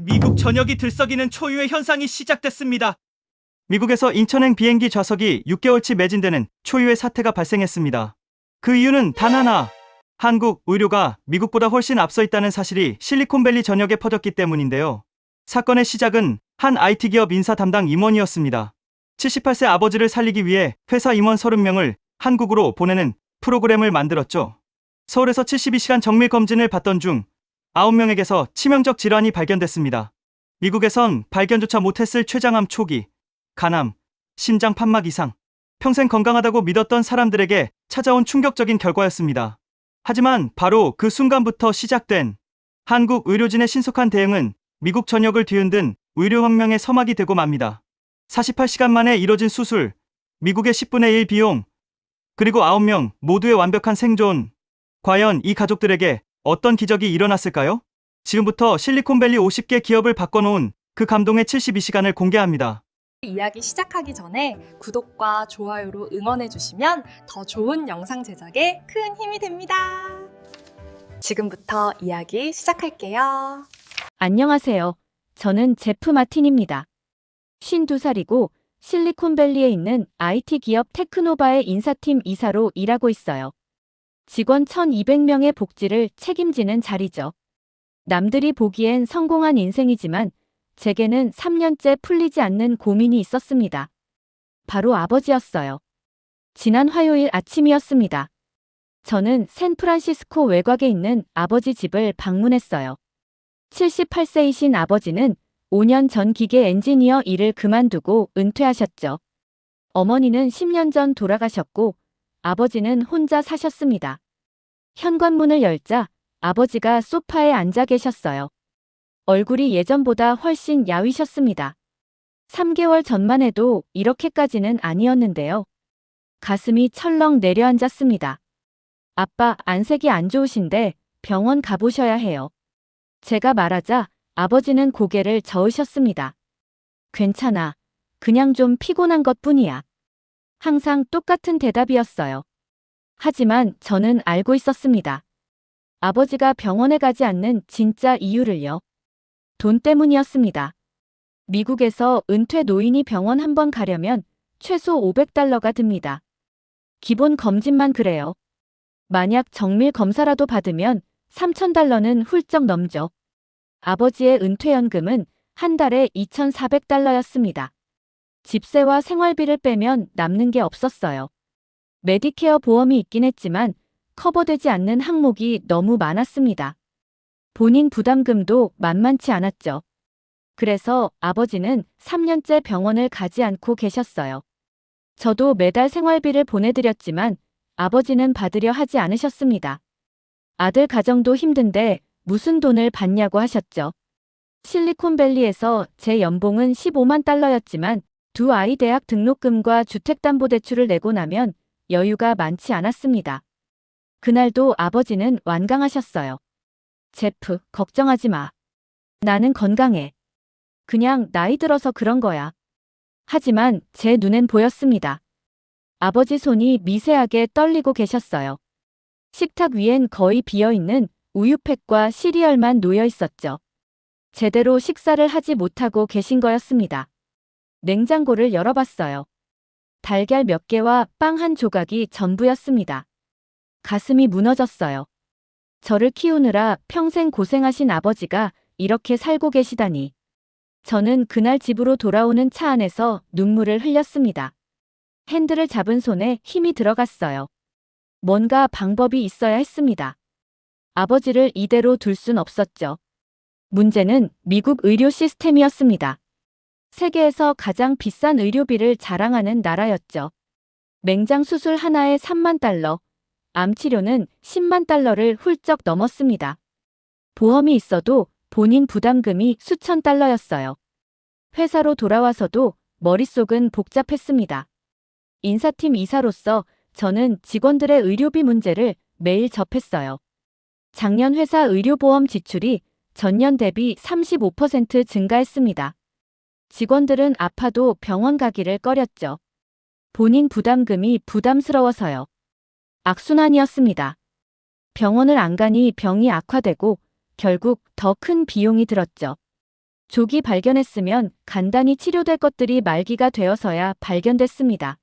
미국 전역이 들썩이는 초유의 현상이 시작됐습니다. 미국에서 인천행 비행기 좌석이 6개월치 매진되는 초유의 사태가 발생했습니다. 그 이유는 단 하나, 한국 의료가 미국보다 훨씬 앞서 있다는 사실이 실리콘밸리 전역에 퍼졌기 때문인데요. 사건의 시작은 한 IT 기업 인사 담당 임원이었습니다. 78세 아버지를 살리기 위해 회사 임원 30명을 한국으로 보내는 프로그램을 만들었죠. 서울에서 72시간 정밀 검진을 받던 중 9명에게서 치명적 질환이 발견됐습니다. 미국에선 발견조차 못했을 췌장암 초기, 간암, 심장 판막 이상, 평생 건강하다고 믿었던 사람들에게 찾아온 충격적인 결과였습니다. 하지만 바로 그 순간부터 시작된 한국 의료진의 신속한 대응은 미국 전역을 뒤흔든 의료혁명의 서막이 되고 맙니다. 48시간 만에 이뤄진 수술, 미국의 10분의 1 비용, 그리고 9명 모두의 완벽한 생존. 과연 이 가족들에게 어떤 기적이 일어났을까요? 지금부터 실리콘밸리 50개 기업을 바꿔놓은 그 감동의 72시간을 공개합니다. 이야기 시작하기 전에 구독과 좋아요로 응원해주시면 더 좋은 영상 제작에 큰 힘이 됩니다. 지금부터 이야기 시작할게요. 안녕하세요. 저는 제프 마틴입니다. 52살이고 실리콘밸리에 있는 IT 기업 테크노바의 인사팀 이사로 일하고 있어요. 직원 1200명의 복지를 책임지는 자리죠. 남들이 보기엔 성공한 인생이지만 제게는 3년째 풀리지 않는 고민이 있었습니다. 바로 아버지였어요. 지난 화요일 아침이었습니다. 저는 샌프란시스코 외곽에 있는 아버지 집을 방문했어요. 78세이신 아버지는 5년 전 기계 엔지니어 일을 그만두고 은퇴하셨죠. 어머니는 10년 전 돌아가셨고 아버지는 혼자 사셨습니다. 현관문을 열자 아버지가 소파에 앉아 계셨어요. 얼굴이 예전보다 훨씬 야위셨습니다. 3개월 전만 해도 이렇게까지는 아니었는데요. 가슴이 철렁 내려앉았습니다. 아빠, 안색이 안 좋으신데 병원 가보셔야 해요. 제가 말하자 아버지는 고개를 저으셨습니다. 괜찮아. 그냥 좀 피곤한 것뿐이야. 항상 똑같은 대답이었어요. 하지만 저는 알고 있었습니다. 아버지가 병원에 가지 않는 진짜 이유를요. 돈 때문이었습니다. 미국에서 은퇴 노인이 병원 한 번 가려면 최소 $500가 듭니다. 기본 검진만 그래요. 만약 정밀 검사라도 받으면 $3000는 훌쩍 넘죠. 아버지의 은퇴연금은 한 달에 $2400였습니다. 집세와 생활비를 빼면 남는 게 없었어요. 메디케어 보험이 있긴 했지만 커버되지 않는 항목이 너무 많았습니다. 본인 부담금도 만만치 않았죠. 그래서 아버지는 3년째 병원을 가지 않고 계셨어요. 저도 매달 생활비를 보내드렸지만 아버지는 받으려 하지 않으셨습니다. 아들 가정도 힘든데 무슨 돈을 받냐고 하셨죠. 실리콘밸리에서 제 연봉은 $150,000였지만 두 아이 대학 등록금과 주택담보대출을 내고 나면 여유가 많지 않았습니다. 그날도 아버지는 완강하셨어요. 제프, 걱정하지 마. 나는 건강해. 그냥 나이 들어서 그런 거야. 하지만 제 눈엔 보였습니다. 아버지 손이 미세하게 떨리고 계셨어요. 식탁 위엔 거의 비어있는 우유팩과 시리얼만 놓여 있었죠. 제대로 식사를 하지 못하고 계신 거였습니다. 냉장고를 열어봤어요. 달걀 몇 개와 빵 한 조각이 전부였습니다. 가슴이 무너졌어요. 저를 키우느라 평생 고생하신 아버지가 이렇게 살고 계시다니. 저는 그날 집으로 돌아오는 차 안에서 눈물을 흘렸습니다. 핸들을 잡은 손에 힘이 들어갔어요. 뭔가 방법이 있어야 했습니다. 아버지를 이대로 둘 순 없었죠. 문제는 미국 의료 시스템이었습니다. 세계에서 가장 비싼 의료비를 자랑하는 나라였죠. 맹장 수술 하나에 $30,000, 암 치료는 $100,000를 훌쩍 넘었습니다. 보험이 있어도 본인 부담금이 수천 달러였어요. 회사로 돌아와서도 머릿속은 복잡했습니다. 인사팀 이사로서 저는 직원들의 의료비 문제를 매일 접했어요. 작년 회사 의료보험 지출이 전년 대비 35% 증가했습니다. 직원들은 아파도 병원 가기를 꺼렸죠. 본인 부담금이 부담스러워서요. 악순환이었습니다. 병원을 안 가니 병이 악화되고 결국 더 큰 비용이 들었죠. 조기 발견했으면 간단히 치료될 것들이 말기가 되어서야 발견됐습니다.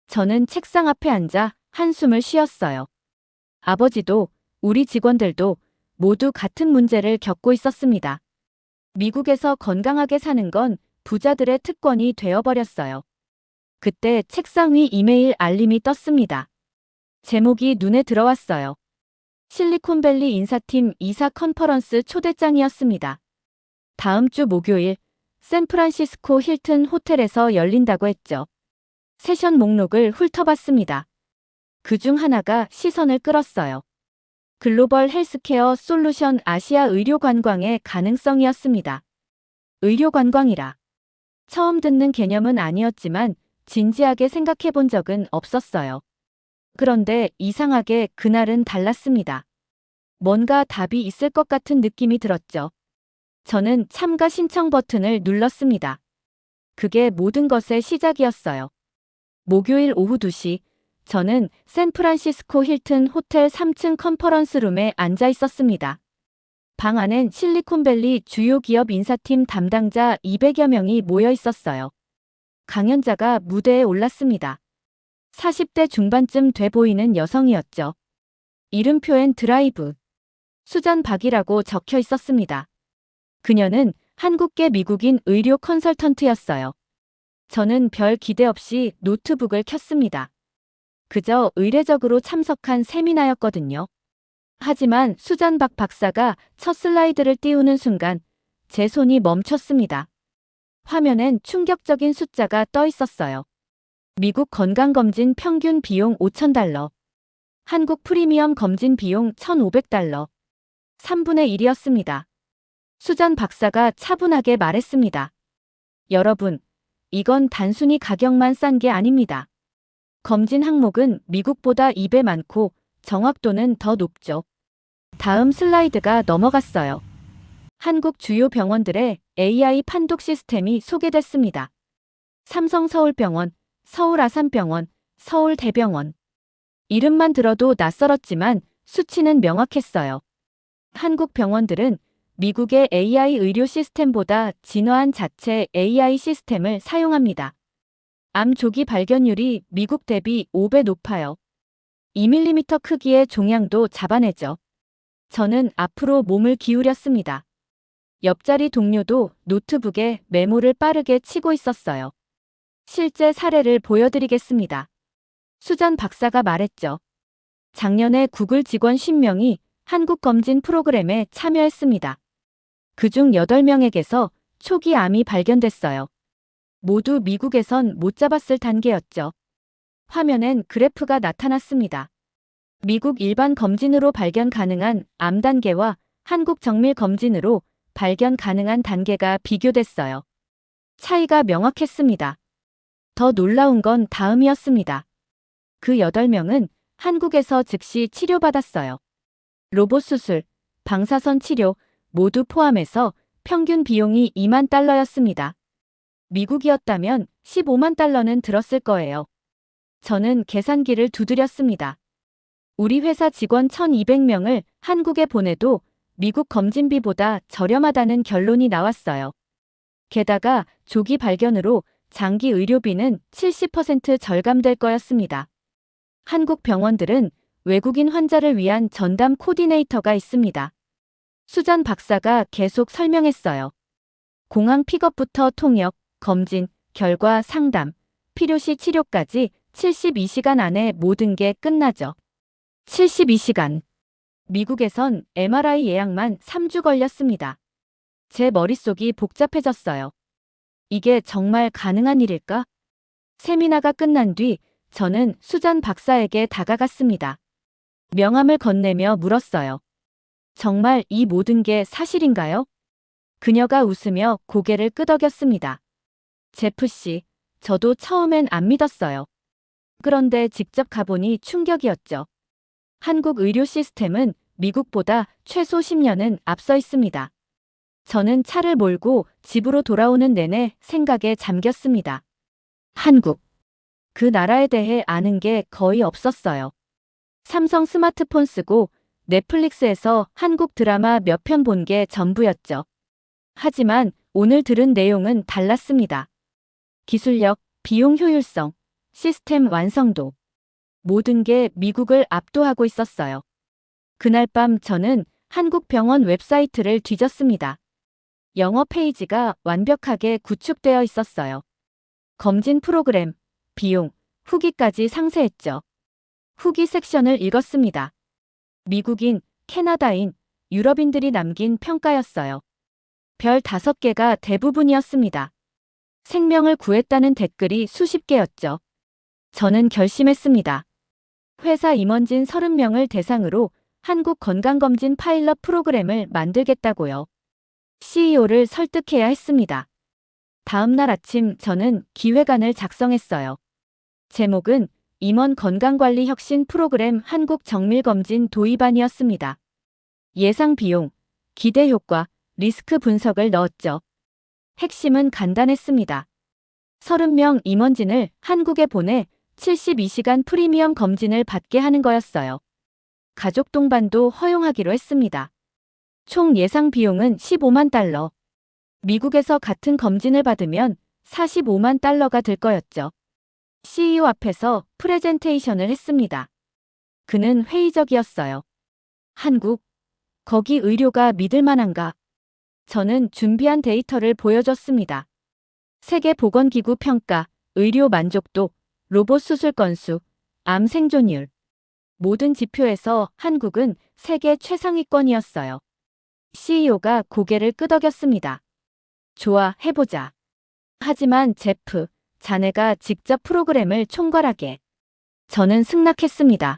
저는 책상 앞에 앉아 한숨을 쉬었어요. 아버지도 우리 직원들도 모두 같은 문제를 겪고 있었습니다. 미국에서 건강하게 사는 건 부자들의 특권이 되어버렸어요. 그때 책상 위 이메일 알림이 떴습니다. 제목이 눈에 들어왔어요. 실리콘밸리 인사팀 이사 컨퍼런스 초대장이었습니다. 다음 주 목요일 샌프란시스코 힐튼 호텔에서 열린다고 했죠. 세션 목록을 훑어봤습니다. 그중 하나가 시선을 끌었어요. 글로벌 헬스케어 솔루션 아시아 의료 관광의 가능성이었습니다. 의료 관광이라. 처음 듣는 개념은 아니었지만 진지하게 생각해 본 적은 없었어요. 그런데 이상하게 그날은 달랐습니다. 뭔가 답이 있을 것 같은 느낌이 들었죠. 저는 참가 신청 버튼을 눌렀습니다. 그게 모든 것의 시작이었어요. 목요일 오후 2시, 저는 샌프란시스코 힐튼 호텔 3층 컨퍼런스룸에 앉아 있었습니다. 방 안엔 실리콘밸리 주요 기업 인사팀 담당자 200여 명이 모여 있었어요. 강연자가 무대에 올랐습니다. 40대 중반쯤 돼 보이는 여성이었죠. 이름표엔 드라이브, 수잔 박이라고 적혀 있었습니다. 그녀는 한국계 미국인 의료 컨설턴트였어요. 저는 별 기대 없이 노트북을 켰습니다. 그저 의례적으로 참석한 세미나였거든요. 하지만 수잔 박 박사가 첫 슬라이드를 띄우는 순간 제 손이 멈췄습니다. 화면엔 충격적인 숫자가 떠 있었어요. 미국 건강검진 평균 비용 $5,000, 한국 프리미엄 검진 비용 $1,500, 3분의 1이었습니다. 수잔 박사가 차분하게 말했습니다. 여러분, 이건 단순히 가격만 싼 게 아닙니다. 검진 항목은 미국보다 2배 많고 정확도는 더 높죠. 다음 슬라이드가 넘어갔어요. 한국 주요 병원들의 AI 판독 시스템이 소개됐습니다. 삼성서울병원, 서울아산병원, 서울대병원. 이름만 들어도 낯설었지만 수치는 명확했어요. 한국 병원들은 미국의 AI 의료 시스템보다 진화한 자체 AI 시스템을 사용합니다. 암 조기 발견율이 미국 대비 5배 높아요. 2mm 크기의 종양도 잡아내죠. 저는 앞으로 몸을 기울였습니다. 옆자리 동료도 노트북에 메모를 빠르게 치고 있었어요. 실제 사례를 보여드리겠습니다. 수잔 박사가 말했죠. 작년에 구글 직원 10명이 한국 검진 프로그램에 참여했습니다. 그중 8명에게서 초기 암이 발견됐어요. 모두 미국에선 못 잡았을 단계였죠. 화면엔 그래프가 나타났습니다. 미국 일반 검진으로 발견 가능한 암 단계와 한국 정밀 검진으로 발견 가능한 단계가 비교됐어요. 차이가 명확했습니다. 더 놀라운 건 다음이었습니다. 그 8명은 한국에서 즉시 치료받았어요. 로봇 수술, 방사선 치료 모두 포함해서 평균 비용이 $20,000였습니다. 미국이었다면 $150,000는 들었을 거예요. 저는 계산기를 두드렸습니다. 우리 회사 직원 1,200명을 한국에 보내도 미국 검진비보다 저렴하다는 결론이 나왔어요. 게다가 조기 발견으로 장기 의료비는 70% 절감될 거였습니다. 한국 병원들은 외국인 환자를 위한 전담 코디네이터가 있습니다. 수잔 박사가 계속 설명했어요. 공항 픽업부터 통역, 검진, 결과 상담, 필요시 치료까지 72시간 안에 모든 게 끝나죠. 72시간. 미국에선 MRI 예약만 3주 걸렸습니다. 제 머릿속이 복잡해졌어요. 이게 정말 가능한 일일까? 세미나가 끝난 뒤 저는 수잔 박사에게 다가갔습니다. 명함을 건네며 물었어요. 정말 이 모든 게 사실인가요? 그녀가 웃으며 고개를 끄덕였습니다. 제프 씨, 저도 처음엔 안 믿었어요. 그런데 직접 가보니 충격이었죠. 한국 의료 시스템은 미국보다 최소 10년은 앞서 있습니다. 저는 차를 몰고 집으로 돌아오는 내내 생각에 잠겼습니다. 한국. 그 나라에 대해 아는 게 거의 없었어요. 삼성 스마트폰 쓰고 넷플릭스에서 한국 드라마 몇 편 본 게 전부였죠. 하지만 오늘 들은 내용은 달랐습니다. 기술력, 비용 효율성, 시스템 완성도. 모든 게 미국을 압도하고 있었어요. 그날 밤 저는 한국 병원 웹사이트를 뒤졌습니다. 영어 페이지가 완벽하게 구축되어 있었어요. 검진 프로그램, 비용, 후기까지 상세했죠. 후기 섹션을 읽었습니다. 미국인, 캐나다인, 유럽인들이 남긴 평가였어요. 별 5개가 대부분이었습니다. 생명을 구했다는 댓글이 수십 개였죠. 저는 결심했습니다. 회사 임원진 30명을 대상으로 한국 건강검진 파일럿 프로그램을 만들겠다고요. CEO를 설득해야 했습니다. 다음 날 아침 저는 기획안을 작성했어요. 제목은 임원 건강관리 혁신 프로그램 한국 정밀검진 도입안이었습니다. 예상 비용, 기대 효과, 리스크 분석을 넣었죠. 핵심은 간단했습니다. 30명 임원진을 한국에 보내 72시간 프리미엄 검진을 받게 하는 거였어요. 가족 동반도 허용하기로 했습니다. 총 예상 비용은 15만 달러. 미국에서 같은 검진을 받으면 45만 달러가 들 거였죠. CEO 앞에서 프레젠테이션을 했습니다. 그는 회의적이었어요. 한국, 거기 의료가 믿을 만한가? 저는 준비한 데이터를 보여줬습니다. 세계보건기구 평가, 의료 만족도, 로봇 수술 건수, 암 생존율. 모든 지표에서 한국은 세계 최상위권이었어요. CEO가 고개를 끄덕였습니다. 좋아, 해보자. 하지만 제프, 자네가 직접 프로그램을 총괄하게. 저는 승낙했습니다.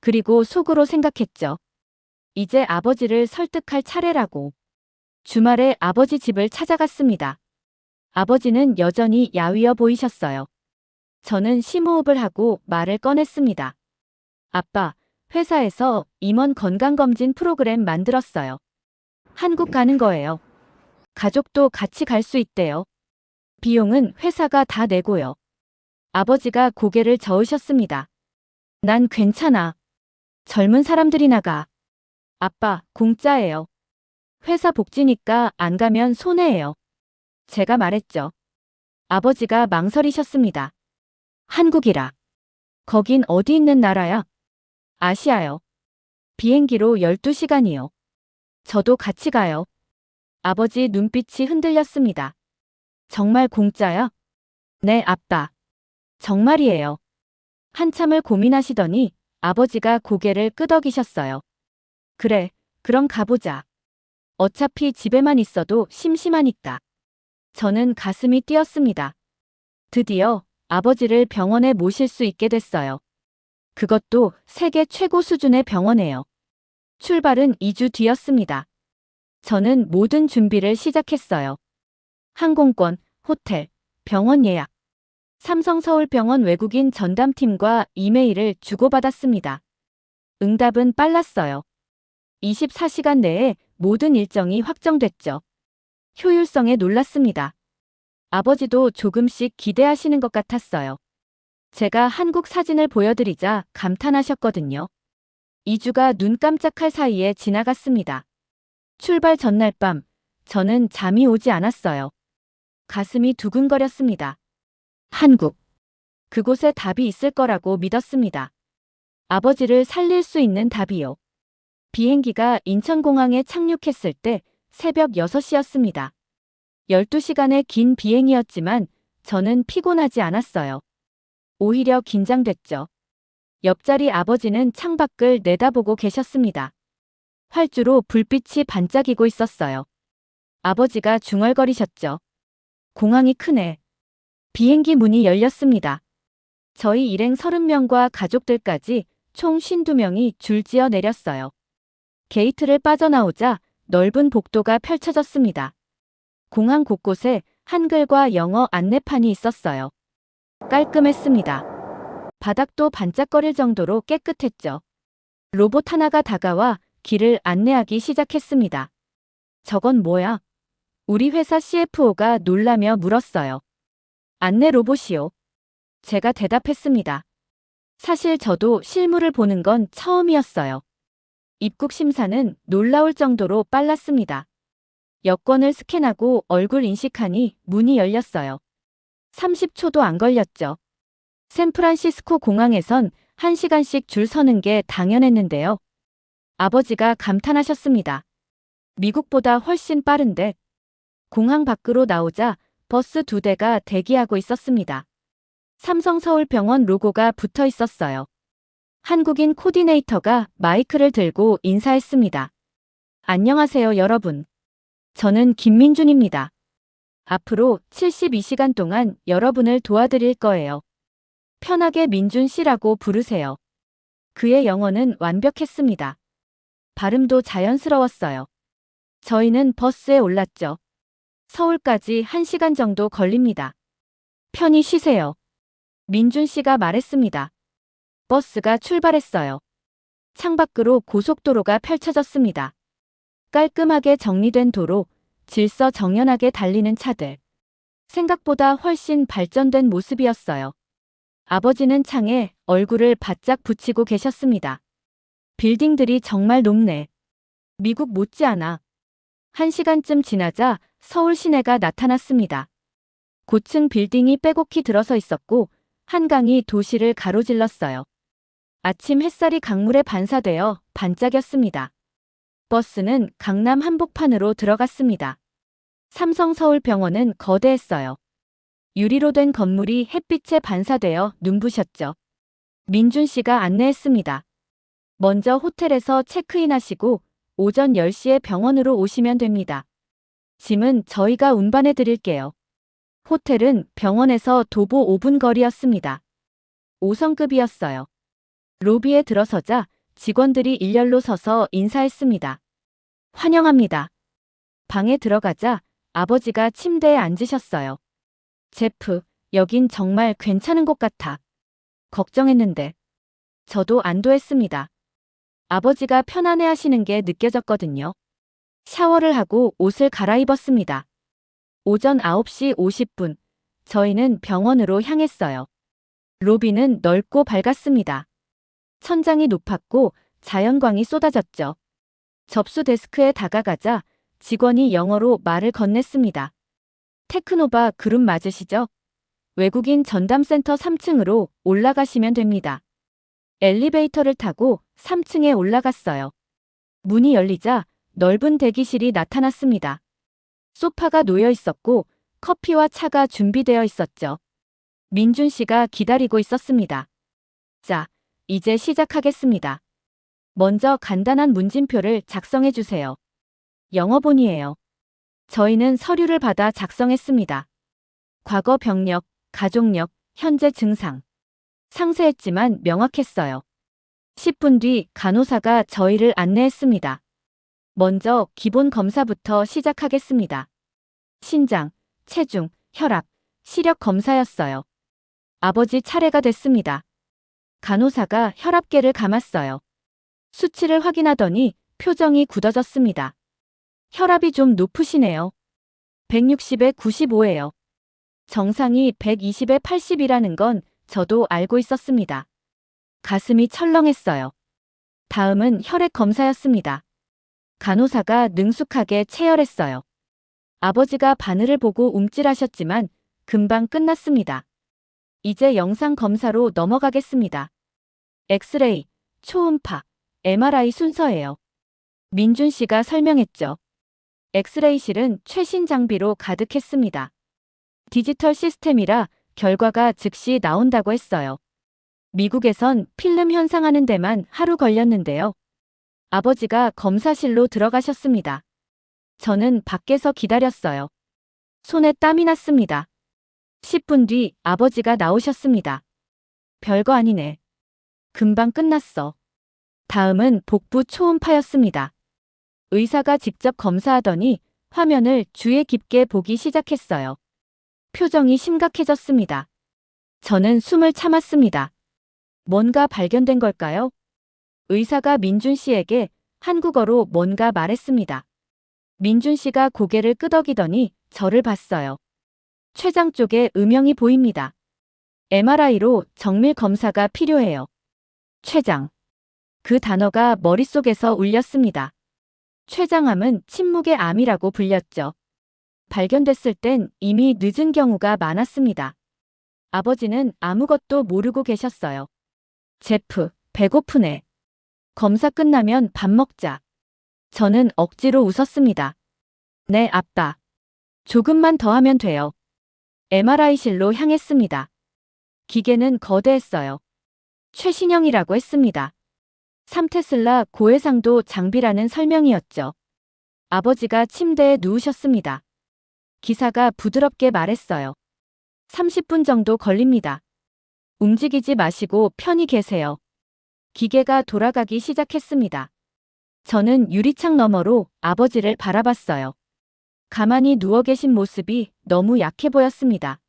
그리고 속으로 생각했죠. 이제 아버지를 설득할 차례라고. 주말에 아버지 집을 찾아갔습니다. 아버지는 여전히 야위어 보이셨어요. 저는 심호흡을 하고 말을 꺼냈습니다. 아빠, 회사에서 임원 건강검진 프로그램 만들었어요. 한국 가는 거예요. 가족도 같이 갈 수 있대요. 비용은 회사가 다 내고요. 아버지가 고개를 저으셨습니다. 난 괜찮아. 젊은 사람들이 나가. 아빠, 공짜예요. 회사 복지니까 안 가면 손해예요. 제가 말했죠. 아버지가 망설이셨습니다. 한국이라. 거긴 어디 있는 나라야? 아시아요. 비행기로 12시간이요. 저도 같이 가요. 아버지 눈빛이 흔들렸습니다. 정말 공짜야? 네, 아빠. 정말이에요. 한참을 고민하시더니 아버지가 고개를 끄덕이셨어요. 그래, 그럼 가보자. 어차피 집에만 있어도 심심하니까. 저는 가슴이 뛰었습니다. 드디어 아버지를 병원에 모실 수 있게 됐어요. 그것도 세계 최고 수준의 병원에요. 출발은 2주 뒤였습니다. 저는 모든 준비를 시작했어요. 항공권, 호텔, 병원 예약. 삼성서울병원 외국인 전담팀과 이메일을 주고받았습니다. 응답은 빨랐어요. 24시간 내에 모든 일정이 확정됐죠. 효율성에 놀랐습니다. 아버지도 조금씩 기대하시는 것 같았어요. 제가 한국 사진을 보여드리자 감탄하셨거든요. 2주가 눈 깜짝할 사이에 지나갔습니다. 출발 전날 밤, 저는 잠이 오지 않았어요. 가슴이 두근거렸습니다. 한국. 그곳에 답이 있을 거라고 믿었습니다. 아버지를 살릴 수 있는 답이요. 비행기가 인천공항에 착륙했을 때 새벽 6시였습니다. 12시간의 긴 비행이었지만 저는 피곤하지 않았어요. 오히려 긴장됐죠. 옆자리 아버지는 창밖을 내다보고 계셨습니다. 활주로 불빛이 반짝이고 있었어요. 아버지가 중얼거리셨죠. 공항이 크네. 비행기 문이 열렸습니다. 저희 일행 30명과 가족들까지 총 52명이 줄지어 내렸어요. 게이트를 빠져나오자 넓은 복도가 펼쳐졌습니다. 공항 곳곳에 한글과 영어 안내판이 있었어요. 깔끔했습니다. 바닥도 반짝거릴 정도로 깨끗했죠. 로봇 하나가 다가와 길을 안내하기 시작했습니다. 저건 뭐야? 우리 회사 CFO가 놀라며 물었어요. 안내 로봇이요. 제가 대답했습니다. 사실 저도 실물을 보는 건 처음이었어요. 입국 심사는 놀라울 정도로 빨랐습니다. 여권을 스캔하고 얼굴 인식하니 문이 열렸어요. 30초도 안 걸렸죠. 샌프란시스코 공항에선 1시간씩 줄 서는 게 당연했는데요. 아버지가 감탄하셨습니다. 미국보다 훨씬 빠른데. 공항 밖으로 나오자 버스 2대가 대기하고 있었습니다. 삼성서울병원 로고가 붙어 있었어요. 한국인 코디네이터가 마이크를 들고 인사했습니다. 안녕하세요, 여러분. 저는 김민준입니다. 앞으로 72시간 동안 여러분을 도와드릴 거예요. 편하게 민준 씨라고 부르세요. 그의 영어는 완벽했습니다. 발음도 자연스러웠어요. 저희는 버스에 올랐죠. 서울까지 1시간 정도 걸립니다. 편히 쉬세요. 민준 씨가 말했습니다. 버스가 출발했어요. 창밖으로 고속도로가 펼쳐졌습니다. 깔끔하게 정리된 도로, 질서 정연하게 달리는 차들. 생각보다 훨씬 발전된 모습이었어요. 아버지는 창에 얼굴을 바짝 붙이고 계셨습니다. 빌딩들이 정말 높네. 미국 못지않아. 1시간쯤 지나자 서울 시내가 나타났습니다. 고층 빌딩이 빼곡히 들어서 있었고 한강이 도시를 가로질렀어요. 아침 햇살이 강물에 반사되어 반짝였습니다. 버스는 강남 한복판으로 들어갔습니다. 삼성서울병원은 거대했어요. 유리로 된 건물이 햇빛에 반사되어 눈부셨죠. 민준 씨가 안내했습니다. 먼저 호텔에서 체크인하시고 오전 10시에 병원으로 오시면 됩니다. 짐은 저희가 운반해 드릴게요. 호텔은 병원에서 도보 5분 거리였습니다. 5성급이었어요. 로비에 들어서자 직원들이 일렬로 서서 인사했습니다. 환영합니다. 방에 들어가자 아버지가 침대에 앉으셨어요. 제프, 여긴 정말 괜찮은 곳 같아. 걱정했는데. 저도 안도했습니다. 아버지가 편안해 하시는 게 느껴졌거든요. 샤워를 하고 옷을 갈아입었습니다. 오전 9시 50분, 저희는 병원으로 향했어요. 로비는 넓고 밝았습니다. 천장이 높았고 자연광이 쏟아졌죠. 접수 데스크에 다가가자 직원이 영어로 말을 건넸습니다. 테크노바 그룹 맞으시죠? 외국인 전담센터 3층으로 올라가시면 됩니다. 엘리베이터를 타고 3층에 올라갔어요. 문이 열리자 넓은 대기실이 나타났습니다. 소파가 놓여 있었고 커피와 차가 준비되어 있었죠. 민준 씨가 기다리고 있었습니다. 자, 이제 시작하겠습니다. 먼저 간단한 문진표를 작성해 주세요. 영어본이에요. 저희는 서류를 받아 작성했습니다. 과거 병력, 가족력, 현재 증상. 상세했지만 명확했어요. 10분 뒤 간호사가 저희를 안내했습니다. 먼저 기본 검사부터 시작하겠습니다. 신장, 체중, 혈압, 시력 검사였어요. 아버지 차례가 됐습니다. 간호사가 혈압계를 감았어요. 수치를 확인하더니 표정이 굳어졌습니다. 혈압이 좀 높으시네요. 160에 95예요. 정상이 120에 80이라는 건 저도 알고 있었습니다. 가슴이 철렁했어요. 다음은 혈액 검사였습니다. 간호사가 능숙하게 체열했어요. 아버지가 바늘을 보고 움찔하셨지만 금방 끝났습니다. 이제 영상 검사로 넘어가겠습니다. 엑스레이, 초음파, MRI 순서예요. 민준 씨가 설명했죠. 엑스레이실은 최신 장비로 가득했습니다. 디지털 시스템이라 결과가 즉시 나온다고 했어요. 미국에선 필름 현상하는 데만 하루 걸렸는데요. 아버지가 검사실로 들어가셨습니다. 저는 밖에서 기다렸어요. 손에 땀이 났습니다. 10분 뒤 아버지가 나오셨습니다. 별거 아니네. 금방 끝났어. 다음은 복부 초음파였습니다. 의사가 직접 검사하더니 화면을 주의 깊게 보기 시작했어요. 표정이 심각해졌습니다. 저는 숨을 참았습니다. 뭔가 발견된 걸까요? 의사가 민준 씨에게 한국어로 뭔가 말했습니다. 민준 씨가 고개를 끄덕이더니 저를 봤어요. 췌장 쪽에 음영이 보입니다. MRI로 정밀 검사가 필요해요. 췌장. 그 단어가 머릿속에서 울렸습니다. 췌장암은 침묵의 암이라고 불렸죠. 발견됐을 땐 이미 늦은 경우가 많았습니다. 아버지는 아무것도 모르고 계셨어요. 제프, 배고프네. 검사 끝나면 밥 먹자. 저는 억지로 웃었습니다. 네, 아빠. 조금만 더 하면 돼요. MRI실로 향했습니다. 기계는 거대했어요. 최신형이라고 했습니다. 3테슬라 고해상도 장비라는 설명이었죠. 아버지가 침대에 누우셨습니다. 기사가 부드럽게 말했어요. 30분 정도 걸립니다. 움직이지 마시고 편히 계세요. 기계가 돌아가기 시작했습니다. 저는 유리창 너머로 아버지를 바라봤어요. 가만히 누워 계신 모습이 너무 약해 보였습니다.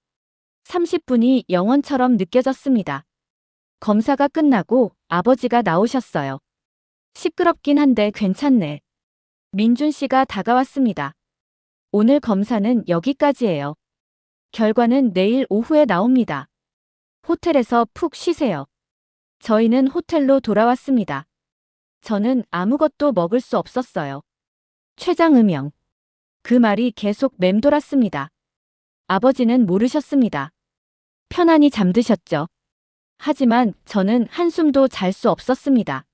30분이 영원처럼 느껴졌습니다. 검사가 끝나고 아버지가 나오셨어요. 시끄럽긴 한데 괜찮네. 민준 씨가 다가왔습니다. 오늘 검사는 여기까지예요. 결과는 내일 오후에 나옵니다. 호텔에서 푹 쉬세요. 저희는 호텔로 돌아왔습니다. 저는 아무것도 먹을 수 없었어요. 췌장음영. 그 말이 계속 맴돌았습니다. 아버지는 모르셨습니다. 편안히 잠드셨죠. 하지만 저는 한숨도 잘 수 없었습니다.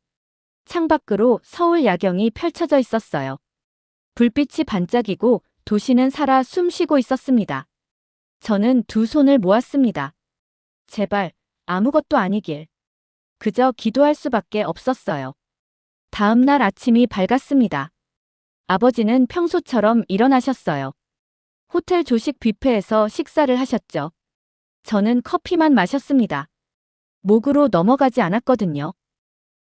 창밖으로 서울 야경이 펼쳐져 있었어요. 불빛이 반짝이고 도시는 살아 숨쉬고 있었습니다. 저는 두 손을 모았습니다. 제발 아무것도 아니길. 그저 기도할 수밖에 없었어요. 다음 날 아침이 밝았습니다. 아버지는 평소처럼 일어나셨어요. 호텔 조식 뷔페에서 식사를 하셨죠. 저는 커피만 마셨습니다. 목으로 넘어가지 않았거든요.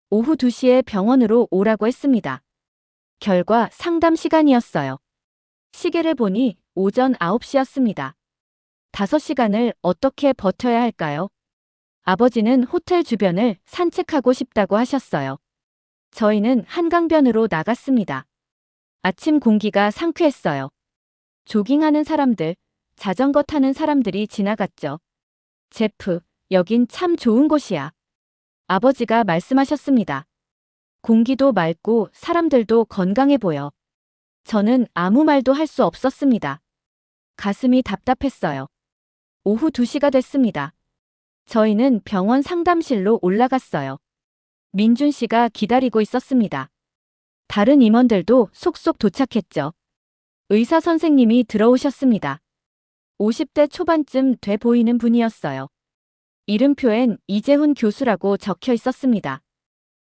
오후 2시에 병원으로 오라고 했습니다. 결과 상담 시간이었어요. 시계를 보니 오전 9시였습니다. 5시간을 어떻게 버텨야 할까요? 아버지는 호텔 주변을 산책하고 싶다고 하셨어요. 저희는 한강변으로 나갔습니다. 아침 공기가 상쾌했어요. 조깅하는 사람들, 자전거 타는 사람들이 지나갔죠. 제프, 여긴 참 좋은 곳이야. 아버지가 말씀하셨습니다. 공기도 맑고 사람들도 건강해 보여. 저는 아무 말도 할 수 없었습니다. 가슴이 답답했어요. 오후 2시가 됐습니다. 저희는 병원 상담실로 올라갔어요. 민준 씨가 기다리고 있었습니다. 다른 임원들도 속속 도착했죠. 의사 선생님이 들어오셨습니다. 50대 초반쯤 돼 보이는 분이었어요. 이름표엔 이재훈 교수라고 적혀 있었습니다.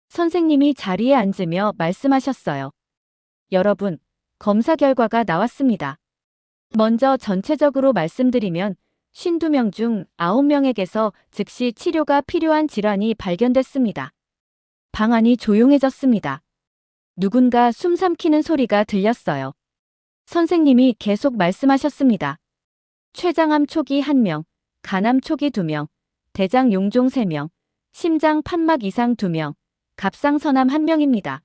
선생님이 자리에 앉으며 말씀하셨어요. 여러분, 검사 결과가 나왔습니다. 먼저 전체적으로 말씀드리면 52명 중 9명에게서 즉시 치료가 필요한 질환이 발견됐습니다. 방 안이 조용해졌습니다. 누군가 숨 삼키는 소리가 들렸어요. 선생님이 계속 말씀하셨습니다. 췌장암 초기 1명, 간암 초기 2명, 대장 용종 3명, 심장 판막 이상 2명, 갑상선암 1명입니다.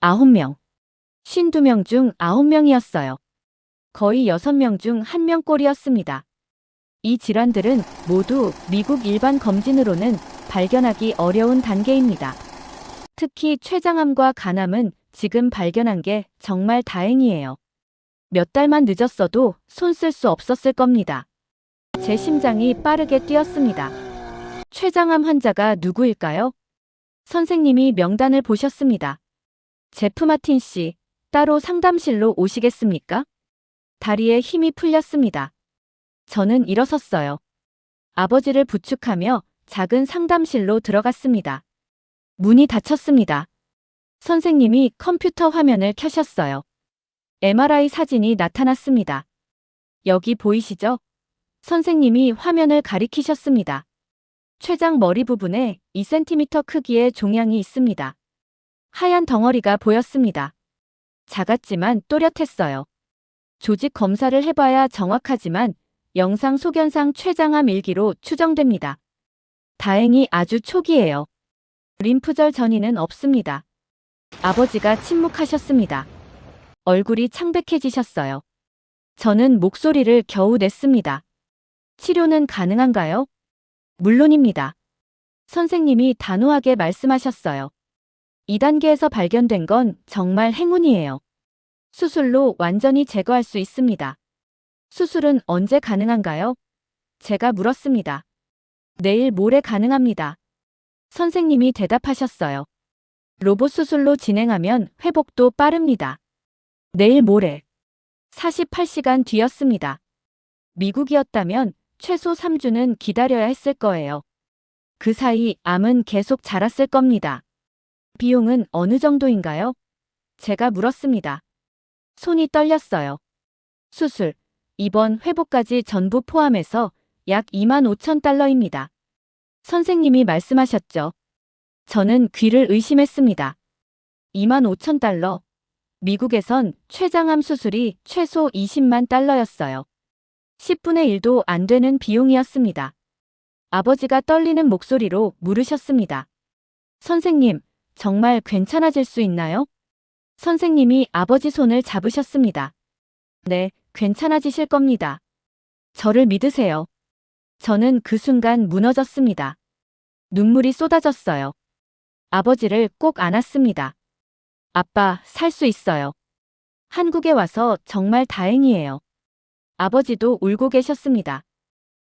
9명. 52명 중 9명이었어요. 거의 6명 중 1명 꼴이었습니다. 이 질환들은 모두 미국 일반 검진으로는 발견하기 어려운 단계입니다. 특히 췌장암과 간암은 지금 발견한 게 정말 다행이에요. 몇 달만 늦었어도 손 쓸 수 없었을 겁니다. 제 심장이 빠르게 뛰었습니다. 췌장암 환자가 누구일까요? 선생님이 명단을 보셨습니다. 제프 마틴 씨, 따로 상담실로 오시겠습니까? 다리에 힘이 풀렸습니다. 저는 일어섰어요. 아버지를 부축하며 작은 상담실로 들어갔습니다. 문이 닫혔습니다. 선생님이 컴퓨터 화면을 켜셨어요. MRI 사진이 나타났습니다. 여기 보이시죠? 선생님이 화면을 가리키셨습니다. 췌장 머리 부분에 2cm 크기의 종양이 있습니다. 하얀 덩어리가 보였습니다. 작았지만 또렷했어요. 조직 검사를 해봐야 정확하지만 영상 소견상 췌장암 일기로 추정됩니다. 다행히 아주 초기예요. 림프절 전이는 없습니다. 아버지가 침묵하셨습니다. 얼굴이 창백해지셨어요. 저는 목소리를 겨우 냈습니다. 치료는 가능한가요? 물론입니다. 선생님이 단호하게 말씀하셨어요. 2단계에서 발견된 건 정말 행운이에요. 수술로 완전히 제거할 수 있습니다. 수술은 언제 가능한가요? 제가 물었습니다. 내일 모레 가능합니다. 선생님이 대답하셨어요. 로봇 수술로 진행하면 회복도 빠릅니다. 내일 모레. 48시간 뒤였습니다. 미국이었다면 최소 3주는 기다려야 했을 거예요. 그 사이 암은 계속 자랐을 겁니다. 비용은 어느 정도인가요? 제가 물었습니다. 손이 떨렸어요. 수술, 입원, 회복까지 전부 포함해서 약 25,000달러입니다. 선생님이 말씀하셨죠. 저는 귀를 의심했습니다. 25,000달러. 미국에선 췌장암 수술이 최소 20만 달러였어요. 10분의 1도 안 되는 비용이었습니다. 아버지가 떨리는 목소리로 물으셨습니다. 선생님, 정말 괜찮아질 수 있나요? 선생님이 아버지 손을 잡으셨습니다. 네, 괜찮아지실 겁니다. 저를 믿으세요. 저는 그 순간 무너졌습니다. 눈물이 쏟아졌어요. 아버지를 꼭 안았습니다. 아빠, 살 수 있어요. 한국에 와서 정말 다행이에요. 아버지도 울고 계셨습니다.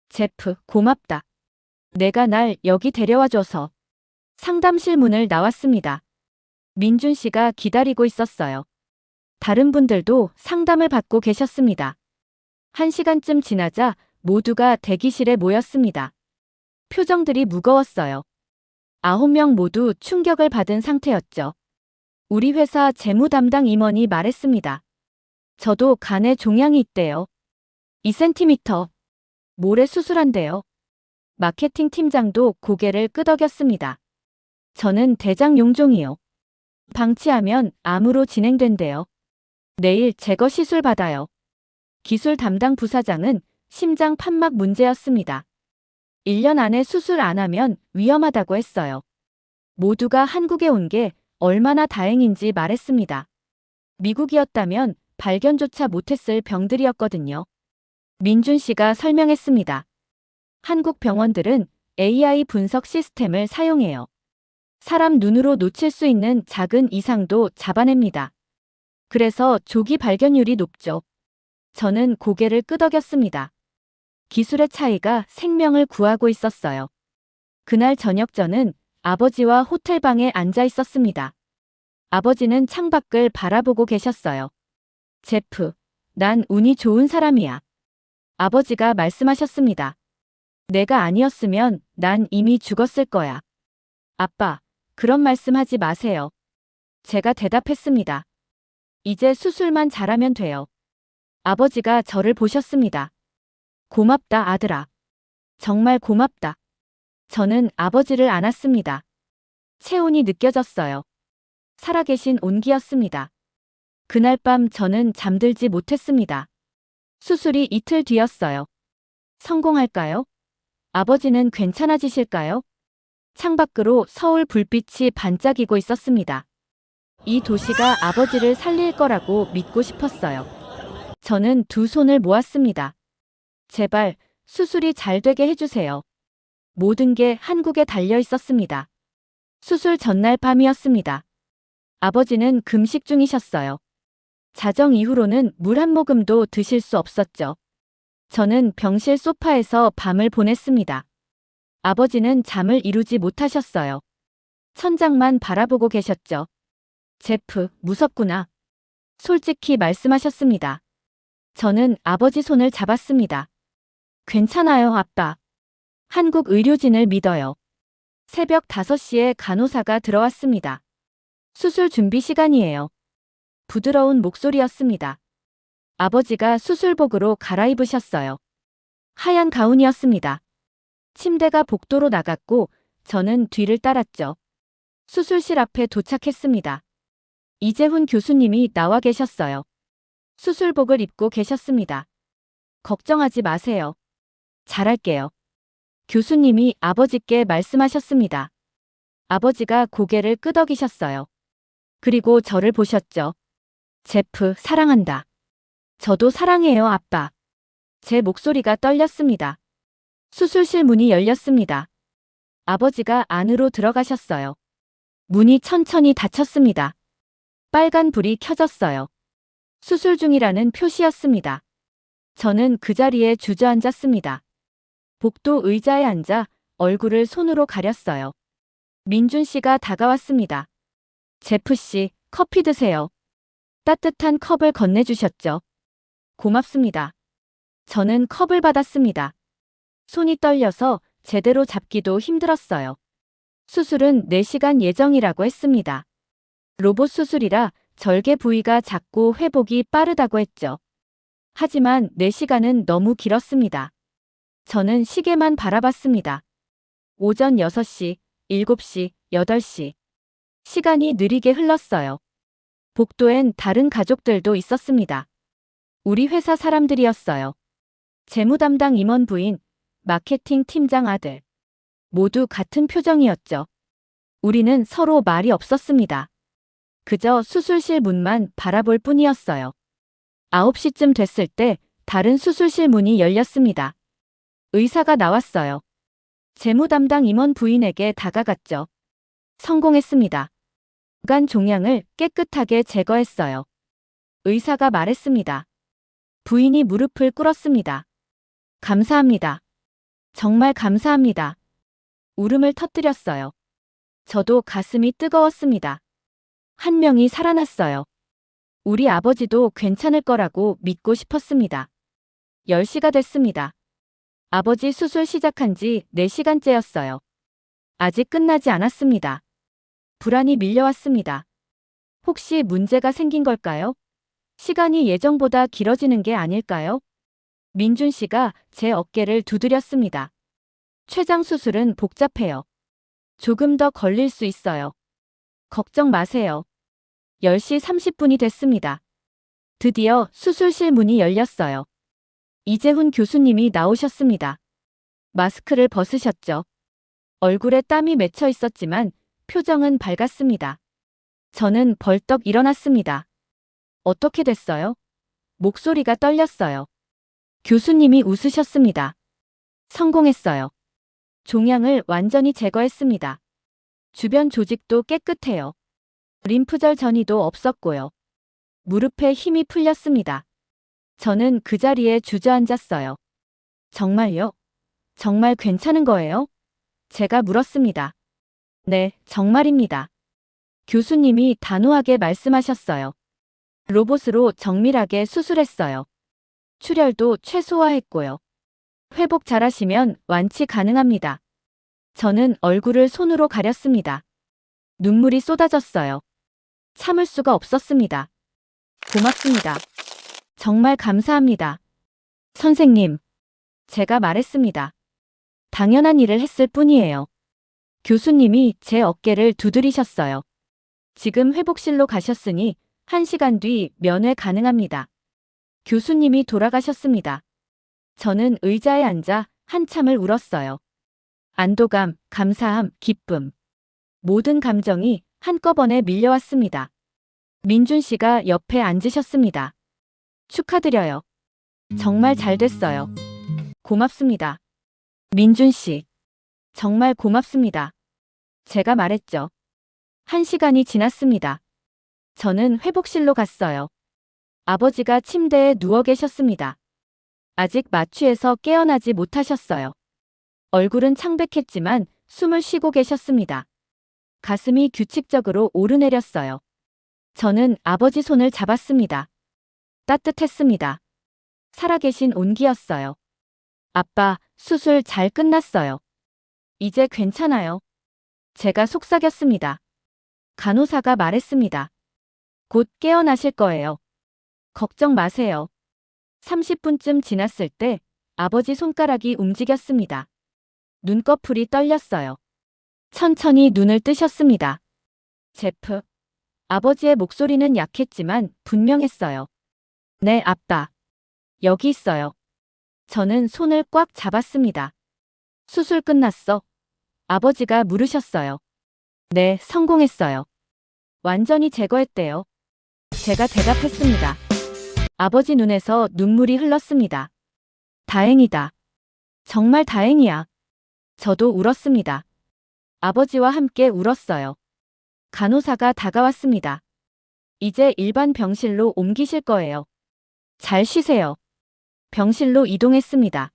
제프, 고맙다. 내가 날 여기 데려와줘서. 상담실 문을 나왔습니다. 민준 씨가 기다리고 있었어요. 다른 분들도 상담을 받고 계셨습니다. 1시간쯤 지나자 모두가 대기실에 모였습니다. 표정들이 무거웠어요. 9명 모두 충격을 받은 상태였죠. 우리 회사 재무 담당 임원이 말했습니다. 저도 간에 종양이 있대요. 2cm. 모레 수술한대요. 마케팅 팀장도 고개를 끄덕였습니다. 저는 대장 용종이요. 방치하면 암으로 진행된대요. 내일 제거 시술 받아요. 기술 담당 부사장은 심장 판막 문제였습니다. 1년 안에 수술 안 하면 위험하다고 했어요. 모두가 한국에 온 게 얼마나 다행인지 말했습니다. 미국이었다면 발견조차 못했을 병들이었거든요. 민준 씨가 설명했습니다. 한국 병원들은 AI 분석 시스템을 사용해요. 사람 눈으로 놓칠 수 있는 작은 이상도 잡아냅니다. 그래서 조기 발견율이 높죠. 저는 고개를 끄덕였습니다. 기술의 차이가 생명을 구하고 있었어요. 그날 저녁 저는 아버지와 호텔방에 앉아 있었습니다. 아버지는 창밖을 바라보고 계셨어요. 제프, 난 운이 좋은 사람이야. 아버지가 말씀하셨습니다. 내가 아니었으면 난 이미 죽었을 거야. 아빠, 그런 말씀 하지 마세요. 제가 대답했습니다. 이제 수술만 잘하면 돼요. 아버지가 저를 보셨습니다. 고맙다, 아들아. 정말 고맙다. 저는 아버지를 안았습니다. 체온이 느껴졌어요. 살아계신 온기였습니다. 그날 밤 저는 잠들지 못했습니다. 수술이 이틀 뒤였어요. 성공할까요? 아버지는 괜찮아지실까요? 창밖으로 서울 불빛이 반짝이고 있었습니다. 이 도시가 아버지를 살릴 거라고 믿고 싶었어요. 저는 두 손을 모았습니다. 제발 수술이 잘 되게 해주세요. 모든 게 한국에 달려 있었습니다. 수술 전날 밤이었습니다. 아버지는 금식 중이셨어요. 자정 이후로는 물 한 모금도 드실 수 없었죠. 저는 병실 소파에서 밤을 보냈습니다. 아버지는 잠을 이루지 못하셨어요. 천장만 바라보고 계셨죠. 제프, 무섭구나. 솔직히 말씀하셨습니다. 저는 아버지 손을 잡았습니다. 괜찮아요, 아빠. 한국 의료진을 믿어요. 새벽 5시에 간호사가 들어왔습니다. 수술 준비 시간이에요. 부드러운 목소리였습니다. 아버지가 수술복으로 갈아입으셨어요. 하얀 가운이었습니다. 침대가 복도로 나갔고 저는 뒤를 따랐죠. 수술실 앞에 도착했습니다. 이재훈 교수님이 나와 계셨어요. 수술복을 입고 계셨습니다. 걱정하지 마세요. 잘할게요. 교수님이 아버지께 말씀하셨습니다. 아버지가 고개를 끄덕이셨어요. 그리고 저를 보셨죠. 제프, 사랑한다. 저도 사랑해요, 아빠. 제 목소리가 떨렸습니다. 수술실 문이 열렸습니다. 아버지가 안으로 들어가셨어요. 문이 천천히 닫혔습니다. 빨간 불이 켜졌어요. 수술 중이라는 표시였습니다. 저는 그 자리에 주저앉았습니다. 복도 의자에 앉아 얼굴을 손으로 가렸어요. 민준 씨가 다가왔습니다. 제프 씨, 커피 드세요. 따뜻한 컵을 건네주셨죠. 고맙습니다. 저는 컵을 받았습니다. 손이 떨려서 제대로 잡기도 힘들었어요. 수술은 4시간 예정이라고 했습니다. 로봇 수술이라 절개 부위가 작고 회복이 빠르다고 했죠. 하지만 4시간은 너무 길었습니다. 저는 시계만 바라봤습니다. 오전 6시, 7시, 8시. 시간이 느리게 흘렀어요. 복도엔 다른 가족들도 있었습니다. 우리 회사 사람들이었어요. 재무 담당 임원 부인, 마케팅 팀장 아들. 모두 같은 표정이었죠. 우리는 서로 말이 없었습니다. 그저 수술실 문만 바라볼 뿐이었어요. 9시쯤 됐을 때 다른 수술실 문이 열렸습니다. 의사가 나왔어요. 재무 담당 임원 부인에게 다가갔죠. 성공했습니다. 간 종양을 깨끗하게 제거했어요. 의사가 말했습니다. 부인이 무릎을 꿇었습니다. 감사합니다. 정말 감사합니다. 울음을 터뜨렸어요. 저도 가슴이 뜨거웠습니다. 한 명이 살아났어요. 우리 아버지도 괜찮을 거라고 믿고 싶었습니다. 10시가 됐습니다. 아버지 수술 시작한 지 4시간째였어요. 아직 끝나지 않았습니다. 불안이 밀려왔습니다. 혹시 문제가 생긴 걸까요? 시간이 예정보다 길어지는 게 아닐까요? 민준 씨가 제 어깨를 두드렸습니다. 췌장 수술은 복잡해요. 조금 더 걸릴 수 있어요. 걱정 마세요. 10시 30분이 됐습니다. 드디어 수술실 문이 열렸어요. 이재훈 교수님이 나오셨습니다. 마스크를 벗으셨죠. 얼굴에 땀이 맺혀 있었지만 표정은 밝았습니다. 저는 벌떡 일어났습니다. 어떻게 됐어요? 목소리가 떨렸어요. 교수님이 웃으셨습니다. 성공했어요. 종양을 완전히 제거했습니다. 주변 조직도 깨끗해요. 림프절 전이도 없었고요. 무릎에 힘이 풀렸습니다. 저는 그 자리에 주저앉았어요. 정말요? 정말 괜찮은 거예요? 제가 물었습니다. 네, 정말입니다. 교수님이 단호하게 말씀하셨어요. 로봇으로 정밀하게 수술했어요. 출혈도 최소화했고요. 회복 잘하시면 완치 가능합니다. 저는 얼굴을 손으로 가렸습니다. 눈물이 쏟아졌어요. 참을 수가 없었습니다. 고맙습니다. 정말 감사합니다. 선생님, 제가 말했습니다. 당연한 일을 했을 뿐이에요. 교수님이 제 어깨를 두드리셨어요. 지금 회복실로 가셨으니 1시간 뒤 면회 가능합니다. 교수님이 돌아가셨습니다. 저는 의자에 앉아 한참을 울었어요. 안도감, 감사함, 기쁨. 모든 감정이 한꺼번에 밀려왔습니다. 민준 씨가 옆에 앉으셨습니다. 축하드려요. 정말 잘 됐어요. 고맙습니다. 민준 씨. 정말 고맙습니다. 제가 말했죠. 1시간이 지났습니다. 저는 회복실로 갔어요. 아버지가 침대에 누워 계셨습니다. 아직 마취에서 깨어나지 못하셨어요. 얼굴은 창백했지만 숨을 쉬고 계셨습니다. 가슴이 규칙적으로 오르내렸어요. 저는 아버지 손을 잡았습니다. 따뜻했습니다. 살아계신 온기였어요. 아빠, 수술 잘 끝났어요. 이제 괜찮아요. 제가 속삭였습니다. 간호사가 말했습니다. 곧 깨어나실 거예요. 걱정 마세요. 30분쯤 지났을 때 아버지 손가락이 움직였습니다. 눈꺼풀이 떨렸어요. 천천히 눈을 뜨셨습니다. 제프. 아버지의 목소리는 약했지만 분명했어요. 네, 아빠. 여기 있어요. 저는 손을 꽉 잡았습니다. 수술 끝났어? 아버지가 물으셨어요. 네, 성공했어요. 완전히 제거했대요. 제가 대답했습니다. 아버지 눈에서 눈물이 흘렀습니다. 다행이다. 정말 다행이야. 저도 울었습니다. 아버지와 함께 울었어요. 간호사가 다가왔습니다. 이제 일반 병실로 옮기실 거예요. 잘 쉬세요. 병실로 이동했습니다.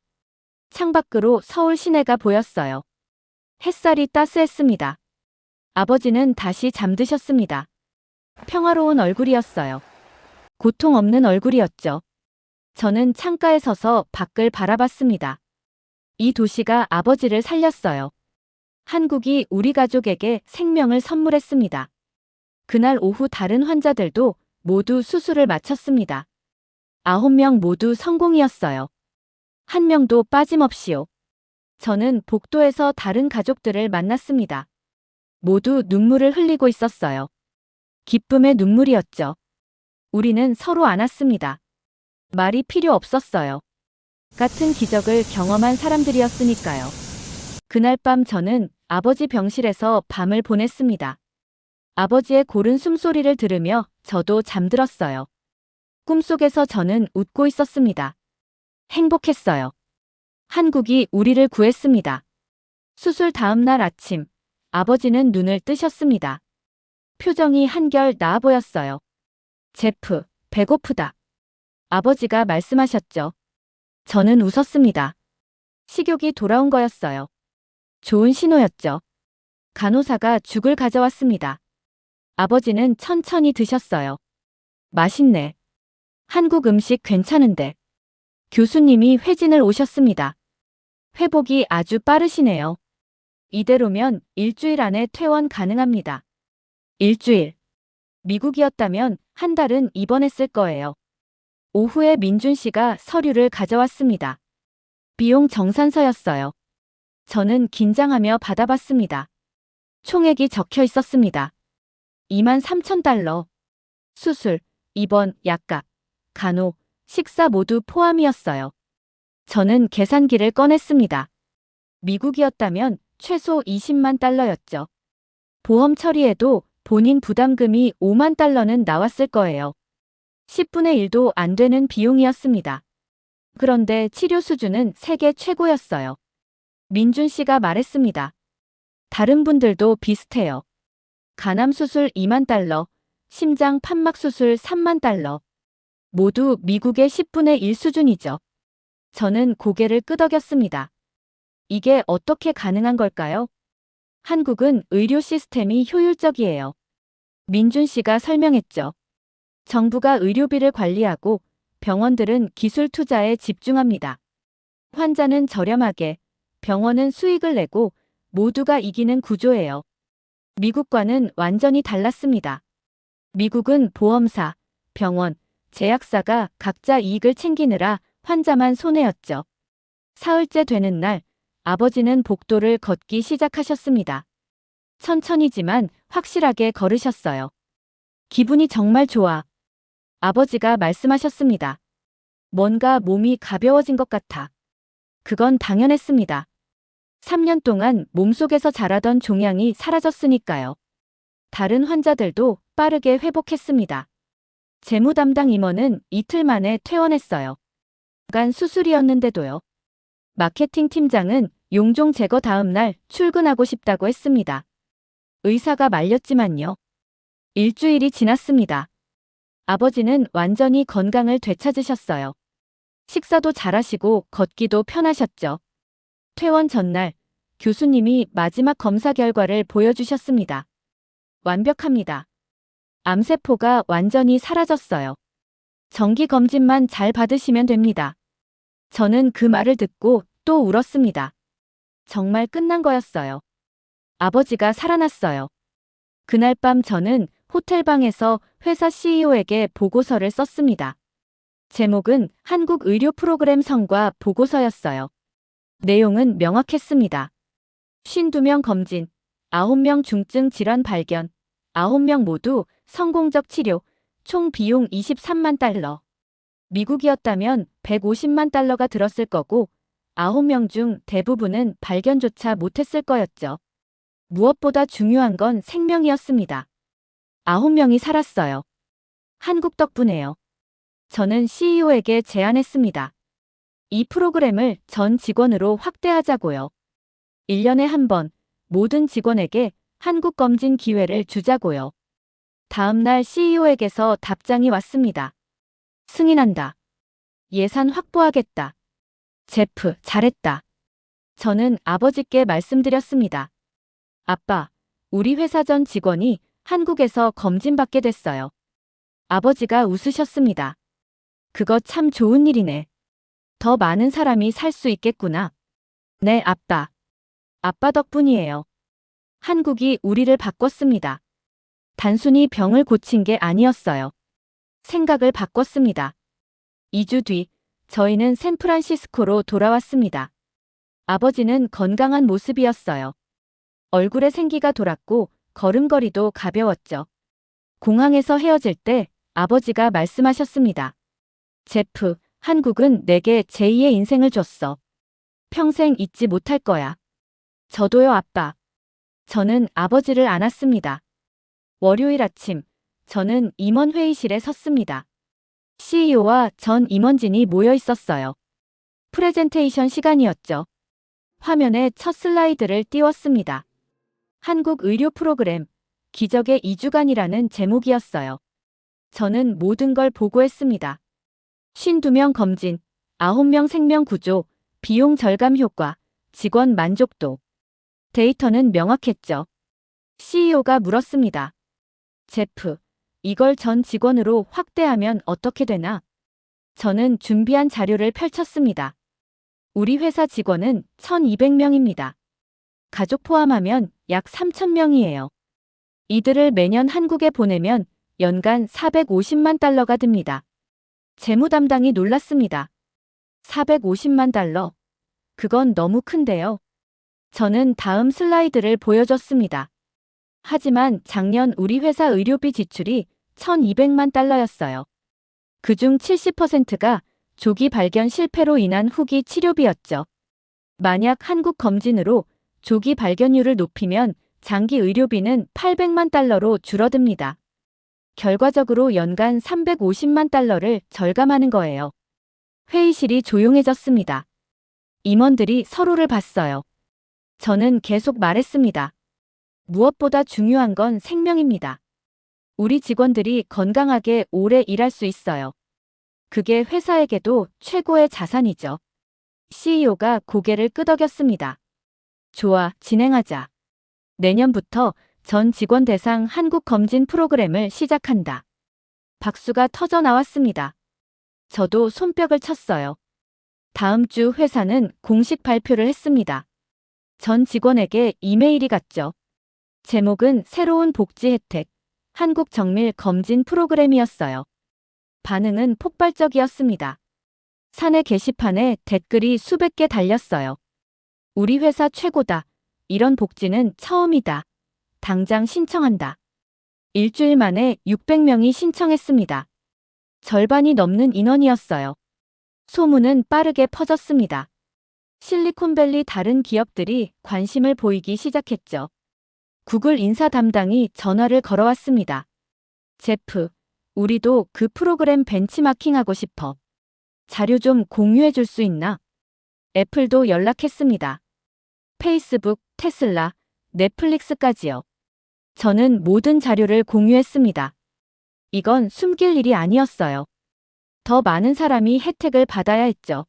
창밖으로 서울 시내가 보였어요. 햇살이 따스했습니다. 아버지는 다시 잠드셨습니다. 평화로운 얼굴이었어요. 고통 없는 얼굴이었죠. 저는 창가에 서서 밖을 바라봤습니다. 이 도시가 아버지를 살렸어요. 한국이 우리 가족에게 생명을 선물했습니다. 그날 오후 다른 환자들도 모두 수술을 마쳤습니다. 9명 모두 성공이었어요. 한 명도 빠짐없이요. 저는 복도에서 다른 가족들을 만났습니다. 모두 눈물을 흘리고 있었어요. 기쁨의 눈물이었죠. 우리는 서로 안았습니다. 말이 필요 없었어요. 같은 기적을 경험한 사람들이었으니까요. 그날 밤 저는 아버지 병실에서 밤을 보냈습니다. 아버지의 고른 숨소리를 들으며 저도 잠들었어요. 꿈속에서 저는 웃고 있었습니다. 행복했어요. 한국이 우리를 구했습니다. 수술 다음 날 아침, 아버지는 눈을 뜨셨습니다. 표정이 한결 나아 보였어요. 제프, 배고프다. 아버지가 말씀하셨죠. 저는 웃었습니다. 식욕이 돌아온 거였어요. 좋은 신호였죠. 간호사가 죽을 가져왔습니다. 아버지는 천천히 드셨어요. 맛있네. 한국 음식 괜찮은데. 교수님이 회진을 오셨습니다. 회복이 아주 빠르시네요. 이대로면 일주일 안에 퇴원 가능합니다. 일주일. 미국이었다면 한 달은 입원했을 거예요. 오후에 민준 씨가 서류를 가져왔습니다. 비용 정산서였어요. 저는 긴장하며 받아봤습니다. 총액이 적혀 있었습니다. 23,000달러. 수술, 입원, 약값, 간호, 식사 모두 포함이었어요. 저는 계산기를 꺼냈습니다. 미국이었다면 최소 20만 달러였죠. 보험 처리에도 본인 부담금이 5만 달러는 나왔을 거예요. 10분의 1도 안 되는 비용이었습니다. 그런데 치료 수준은 세계 최고였어요. 민준 씨가 말했습니다. 다른 분들도 비슷해요. 간암 수술 2만 달러, 심장 판막 수술 3만 달러. 모두 미국의 10분의 1 수준이죠. 저는 고개를 끄덕였습니다. 이게 어떻게 가능한 걸까요? 한국은 의료 시스템이 효율적이에요. 민준 씨가 설명했죠. 정부가 의료비를 관리하고 병원들은 기술 투자에 집중합니다. 환자는 저렴하게, 병원은 수익을 내고 모두가 이기는 구조예요. 미국과는 완전히 달랐습니다. 미국은 보험사, 병원, 제약사가 각자 이익을 챙기느라 환자만 손해였죠. 사흘째 되는 날, 아버지는 복도를 걷기 시작하셨습니다. 천천히지만 확실하게 걸으셨어요. 기분이 정말 좋아. 아버지가 말씀하셨습니다. 뭔가 몸이 가벼워진 것 같아. 그건 당연했습니다. 3년 동안 몸속에서 자라던 종양이 사라졌으니까요. 다른 환자들도 빠르게 회복했습니다. 재무 담당 임원은 이틀 만에 퇴원했어요. 간 수술이었는데도요. 마케팅 팀장은 용종 제거 다음 날 출근하고 싶다고 했습니다. 의사가 말렸지만요. 일주일이 지났습니다. 아버지는 완전히 건강을 되찾으셨어요. 식사도 잘하시고 걷기도 편하셨죠. 퇴원 전날 교수님이 마지막 검사 결과를 보여주셨습니다. 완벽합니다. 암세포가 완전히 사라졌어요. 정기 검진만 잘 받으시면 됩니다. 저는 그 말을 듣고 또 울었습니다. 정말 끝난 거였어요. 아버지가 살아났어요. 그날 밤 저는 호텔방에서 회사 CEO에게 보고서를 썼습니다. 제목은 한국 의료 프로그램 성과 보고서였어요. 내용은 명확했습니다. 52명 검진, 9명 중증 질환 발견, 9명 모두 성공적 치료, 총 비용 23만 달러. 미국이었다면 150만 달러가 들었을 거고 9명 중 대부분은 발견조차 못했을 거였죠. 무엇보다 중요한 건 생명이었습니다. 9명이 살았어요. 한국 덕분에요. 저는 CEO에게 제안했습니다. 이 프로그램을 전 직원으로 확대하자고요. 1년에 한 번 모든 직원에게 한국 검진 기회를 주자고요. 다음 날 CEO에게서 답장이 왔습니다. 승인한다. 예산 확보하겠다. 제프, 잘했다. 저는 아버지께 말씀드렸습니다. 아빠, 우리 회사 전 직원이 한국에서 검진받게 됐어요. 아버지가 웃으셨습니다. 그거 참 좋은 일이네. 더 많은 사람이 살 수 있겠구나. 네, 아빠. 아빠 덕분이에요. 한국이 우리를 바꿨습니다. 단순히 병을 고친 게 아니었어요. 생각을 바꿨습니다. 2주 뒤, 저희는 샌프란시스코로 돌아왔습니다. 아버지는 건강한 모습이었어요. 얼굴에 생기가 돌았고 걸음걸이도 가벼웠죠. 공항에서 헤어질 때 아버지가 말씀하셨습니다. 제프, 한국은 내게 제2의 인생을 줬어. 평생 잊지 못할 거야. 저도요, 아빠. 저는 아버지를 안았습니다. 월요일 아침, 저는 임원 회의실에 섰습니다. CEO와 전 임원진이 모여 있었어요. 프레젠테이션 시간이었죠. 화면에 첫 슬라이드를 띄웠습니다. 한국 의료 프로그램, 기적의 2주간이라는 제목이었어요. 저는 모든 걸 보고했습니다. 52명 검진, 9명 생명 구조, 비용 절감 효과, 직원 만족도. 데이터는 명확했죠. CEO가 물었습니다. 제프, 이걸 전 직원으로 확대하면 어떻게 되나? 저는 준비한 자료를 펼쳤습니다. 우리 회사 직원은 1200명입니다. 가족 포함하면 약 3000명이에요. 이들을 매년 한국에 보내면 연간 450만 달러가 듭니다. 재무 담당이 놀랐습니다. 450만 달러. 그건 너무 큰데요. 저는 다음 슬라이드를 보여줬습니다. 하지만 작년 우리 회사 의료비 지출이 1200만 달러였어요. 그중 70%가 조기 발견 실패로 인한 후기 치료비였죠. 만약 한국 검진으로 조기 발견율을 높이면 장기 의료비는 800만 달러로 줄어듭니다. 결과적으로 연간 350만 달러를 절감하는 거예요. 회의실이 조용해졌습니다. 임원들이 서로를 봤어요. 저는 계속 말했습니다. 무엇보다 중요한 건 생명입니다. 우리 직원들이 건강하게 오래 일할 수 있어요. 그게 회사에게도 최고의 자산이죠. CEO가 고개를 끄덕였습니다. 좋아, 진행하자. 내년부터 전 직원 대상 한국 검진 프로그램을 시작한다. 박수가 터져 나왔습니다. 저도 손뼉을 쳤어요. 다음 주 회사는 공식 발표를 했습니다. 전 직원에게 이메일이 갔죠. 제목은 새로운 복지 혜택, 한국 정밀 검진 프로그램이었어요. 반응은 폭발적이었습니다. 사내 게시판에 댓글이 수백 개 달렸어요. 우리 회사 최고다. 이런 복지는 처음이다. 당장 신청한다. 일주일 만에 600명이 신청했습니다. 절반이 넘는 인원이었어요. 소문은 빠르게 퍼졌습니다. 실리콘밸리 다른 기업들이 관심을 보이기 시작했죠. 구글 인사 담당이 전화를 걸어왔습니다. 제프, 우리도 그 프로그램 벤치마킹하고 싶어. 자료 좀 공유해 줄 수 있나? 애플도 연락했습니다. 페이스북, 테슬라, 넷플릭스까지요. 저는 모든 자료를 공유했습니다. 이건 숨길 일이 아니었어요. 더 많은 사람이 혜택을 받아야 했죠.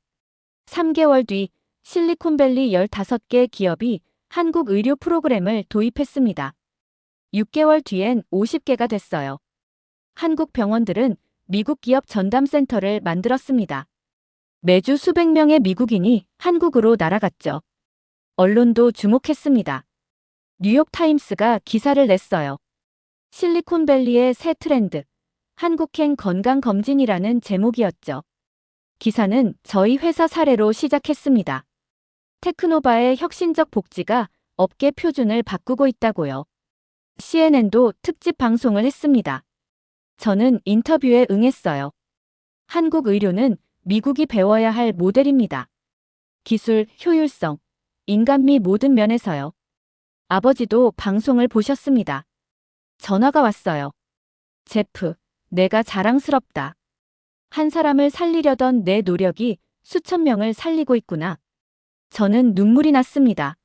3개월 뒤 실리콘밸리 15개 기업이 한국 의료 프로그램을 도입했습니다. 6개월 뒤엔 50개가 됐어요. 한국 병원들은 미국 기업 전담센터를 만들었습니다. 매주 수백 명의 미국인이 한국으로 날아갔죠. 언론도 주목했습니다. 뉴욕타임스가 기사를 냈어요. 실리콘밸리의 새 트렌드, 한국행 건강검진이라는 제목이었죠. 기사는 저희 회사 사례로 시작했습니다. 테크노바의 혁신적 복지가 업계 표준을 바꾸고 있다고요. CNN도 특집 방송을 했습니다. 저는 인터뷰에 응했어요. 한국 의료는 미국이 배워야 할 모델입니다. 기술, 효율성, 인간미 모든 면에서요. 아버지도 방송을 보셨습니다. 전화가 왔어요. 제프, 내가 자랑스럽다. 한 사람을 살리려던 내 노력이 수천 명을 살리고 있구나. 저는 눈물이 났습니다.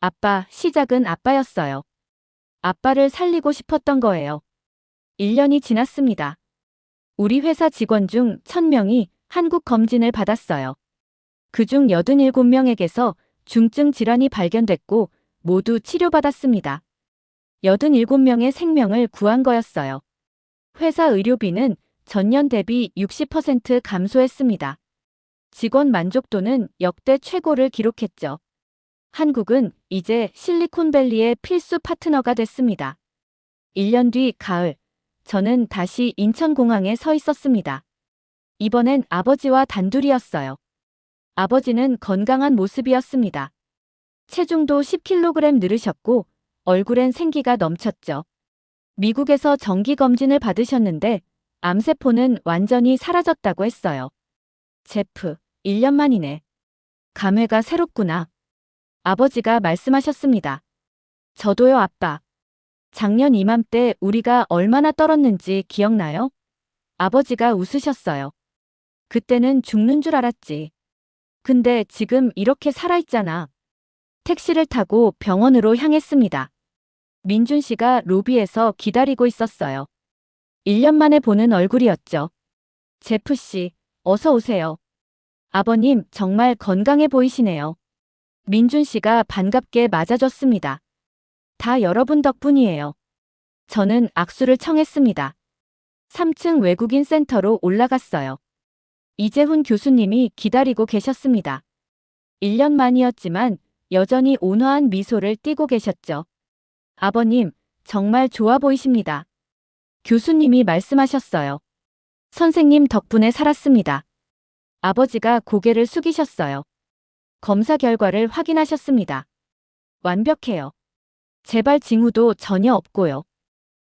아빠, 시작은 아빠였어요. 아빠를 살리고 싶었던 거예요. 1년이 지났습니다. 우리 회사 직원 중 1000명이 한국 검진을 받았어요. 그중 87명에게서 중증 질환이 발견됐고 모두 치료받았습니다. 87명의 생명을 구한 거였어요. 회사 의료비는 전년 대비 60% 감소했습니다. 직원 만족도는 역대 최고를 기록했죠. 한국은 이제 실리콘밸리의 필수 파트너가 됐습니다. 1년 뒤 가을, 저는 다시 인천공항에 서 있었습니다. 이번엔 아버지와 단둘이었어요. 아버지는 건강한 모습이었습니다. 체중도 10kg 늘으셨고 얼굴엔 생기가 넘쳤죠. 미국에서 정기검진을 받으셨는데 암세포는 완전히 사라졌다고 했어요. 제프, 1년 만이네. 감회가 새롭구나. 아버지가 말씀하셨습니다. 저도요, 아빠. 작년 이맘때 우리가 얼마나 떨었는지 기억나요? 아버지가 웃으셨어요. 그때는 죽는 줄 알았지. 근데 지금 이렇게 살아있잖아. 택시를 타고 병원으로 향했습니다. 민준 씨가 로비에서 기다리고 있었어요. 1년 만에 보는 얼굴이었죠. 제프 씨, 어서 오세요. 아버님, 정말 건강해 보이시네요. 민준 씨가 반갑게 맞아줬습니다. 다 여러분 덕분이에요. 저는 악수를 청했습니다. 3층 외국인 센터로 올라갔어요. 이재훈 교수님이 기다리고 계셨습니다. 1년 만이었지만 여전히 온화한 미소를 띠고 계셨죠. 아버님, 정말 좋아 보이십니다. 교수님이 말씀하셨어요. 선생님 덕분에 살았습니다. 아버지가 고개를 숙이셨어요. 검사 결과를 확인하셨습니다. 완벽해요. 재발 징후도 전혀 없고요.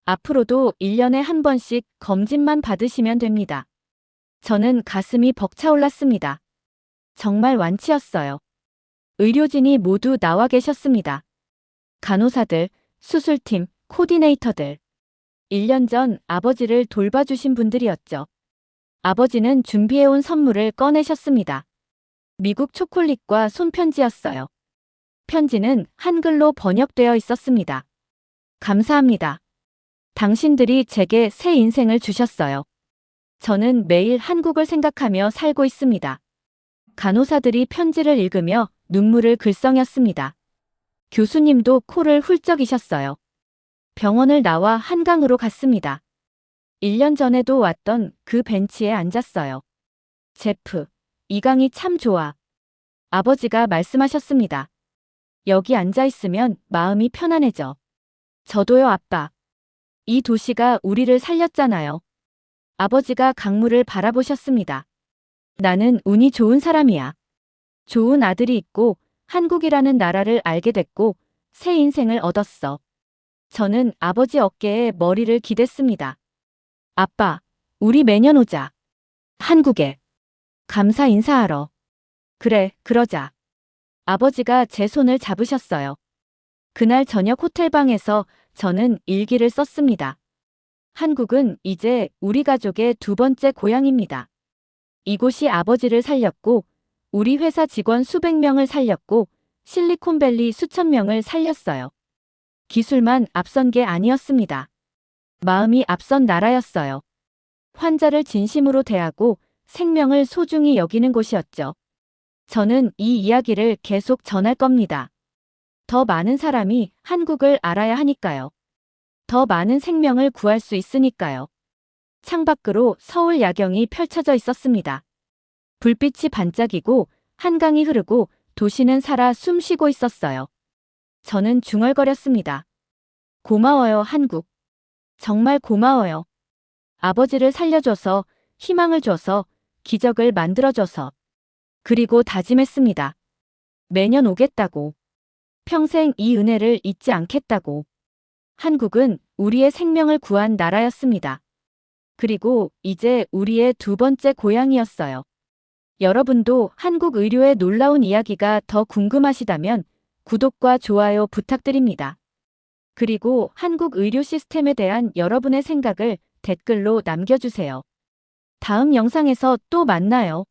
앞으로도 1년에 한 번씩 검진만 받으시면 됩니다. 저는 가슴이 벅차올랐습니다. 정말 완치였어요. 의료진이 모두 나와 계셨습니다. 간호사들, 수술팀, 코디네이터들. 1년 전 아버지를 돌봐주신 분들이었죠. 아버지는 준비해온 선물을 꺼내셨습니다. 미국 초콜릿과 손편지였어요. 편지는 한글로 번역되어 있었습니다. 감사합니다. 당신들이 제게 새 인생을 주셨어요. 저는 매일 한국을 생각하며 살고 있습니다. 간호사들이 편지를 읽으며 눈물을 글썽였습니다. 교수님도 코를 훌쩍이셨어요. 병원을 나와 한강으로 갔습니다. 1년 전에도 왔던 그 벤치에 앉았어요. 제프, 이 강이 참 좋아. 아버지가 말씀하셨습니다. 여기 앉아 있으면 마음이 편안해져. 저도요, 아빠. 이 도시가 우리를 살렸잖아요. 아버지가 강물을 바라보셨습니다. 나는 운이 좋은 사람이야. 좋은 아들이 있고 한국이라는 나라를 알게 됐고 새 인생을 얻었어. 저는 아버지 어깨에 머리를 기댔습니다. 아빠, 우리 매년 오자. 한국에. 감사 인사하러. 그래, 그러자. 아버지가 제 손을 잡으셨어요. 그날 저녁 호텔방에서 저는 일기를 썼습니다. 한국은 이제 우리 가족의 두 번째 고향입니다. 이곳이 아버지를 살렸고, 우리 회사 직원 수백 명을 살렸고, 실리콘밸리 수천 명을 살렸어요. 기술만 앞선 게 아니었습니다. 마음이 앞선 나라였어요. 환자를 진심으로 대하고 생명을 소중히 여기는 곳이었죠. 저는 이 이야기를 계속 전할 겁니다. 더 많은 사람이 한국을 알아야 하니까요. 더 많은 생명을 구할 수 있으니까요. 창밖으로 서울 야경이 펼쳐져 있었습니다. 불빛이 반짝이고 한강이 흐르고 도시는 살아 숨쉬고 있었어요. 저는 중얼거렸습니다. 고마워요, 한국. 정말 고마워요. 아버지를 살려줘서, 희망을 줘서, 기적을 만들어줘서. 그리고 다짐했습니다. 매년 오겠다고. 평생 이 은혜를 잊지 않겠다고. 한국은 우리의 생명을 구한 나라였습니다. 그리고 이제 우리의 두 번째 고향이었어요. 여러분도 한국 의료의 놀라운 이야기가 더 궁금하시다면 구독과 좋아요 부탁드립니다. 그리고 한국 의료 시스템에 대한 여러분의 생각을 댓글로 남겨주세요. 다음 영상에서 또 만나요.